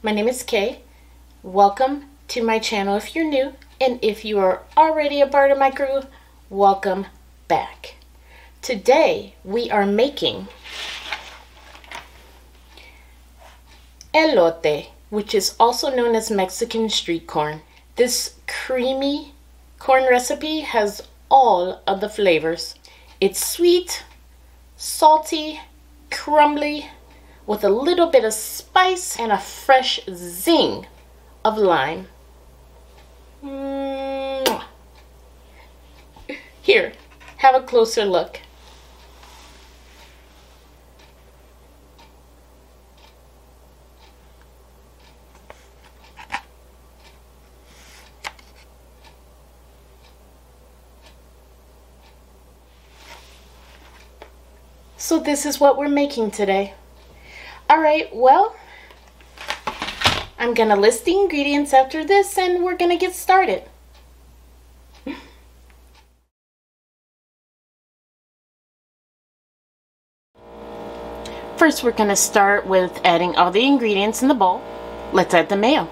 my name is Kay. Welcome to my channel if you're new, and if you are already a part of my crew, welcome back. Today we are making elote, which is also known as Mexican street corn. This creamy corn recipe has all of the flavors. It's sweet, salty, crumbly, with a little bit of spice and a fresh zing of lime. Here, have a closer look. So this is what we're making today. Alright, well, I'm gonna list the ingredients after this and we're gonna get started. First, we're gonna start with adding all the ingredients in the bowl. Let's add the mayo.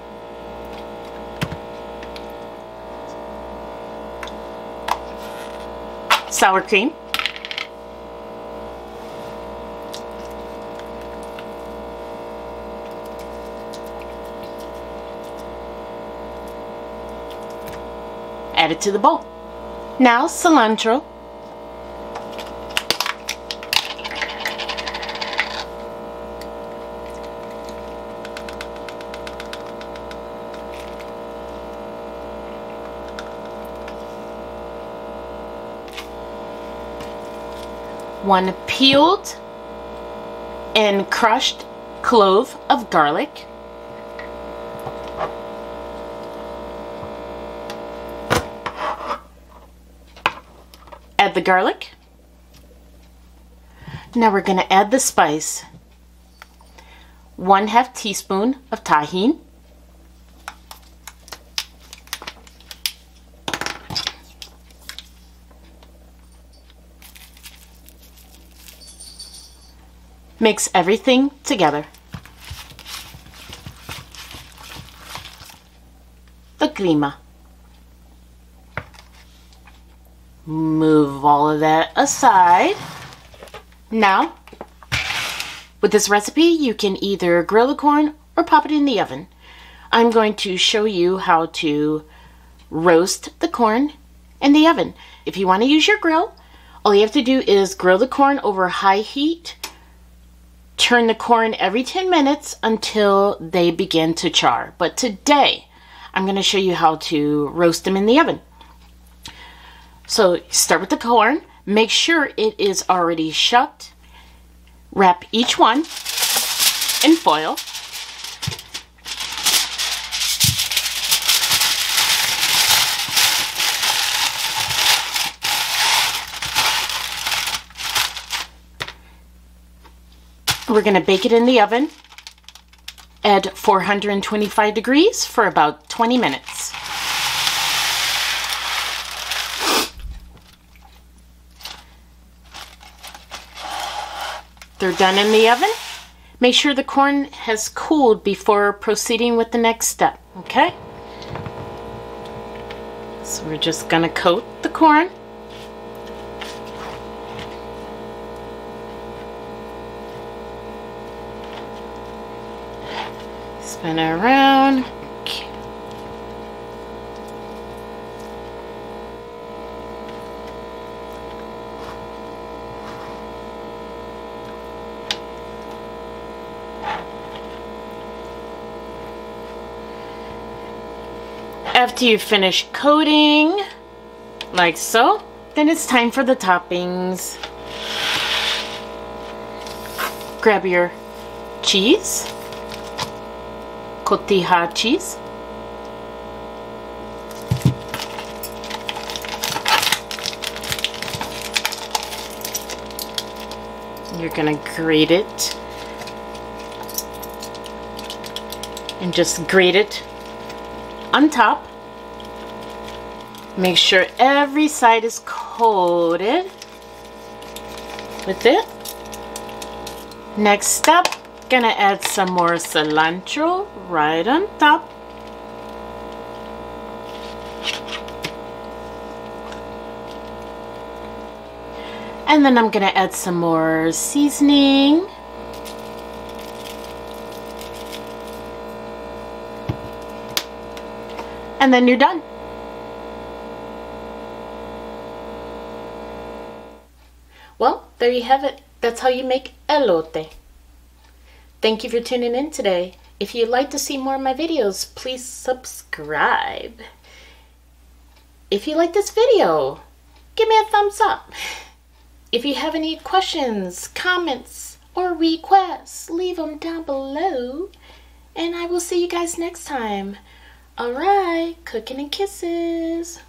Sour cream. Add it to the bowl. Now cilantro. One peeled and crushed clove of garlic. Add the garlic. Now we're going to add the spice. 1/2 teaspoon of tahini. Mix everything together. The crema. Move all of that aside. Now, with this recipe, you can either grill the corn or pop it in the oven. I'm going to show you how to roast the corn in the oven. If you want to use your grill, all you have to do is grill the corn over high heat. Turn the corn every 10 minutes until they begin to char. But today, I'm going to show you how to roast them in the oven. So start with the corn. Make sure it is already shucked. Wrap each one in foil. We're going to bake it in the oven at 425 degrees for about 20 minutes. They're done in the oven. Make sure the corn has cooled before proceeding with the next step, okay? So we're just going to coat the corn. Spin it around. Okay. After you finish coating, like so, then it's time for the toppings. Grab your cheese. Cotija cheese. You're gonna grate it and just grate it on top. Make sure every side is coated with it. Next step, Gonna add some more cilantro right on top. And then I'm gonna add some more seasoning. And then you're done. Well, there you have it. That's how you make elote. Thank you for tuning in today. If you'd like to see more of my videos, please subscribe. If you like this video, give me a thumbs up. If you have any questions, comments, or requests, leave them down below. And I will see you guys next time. Alright, cooking and kisses.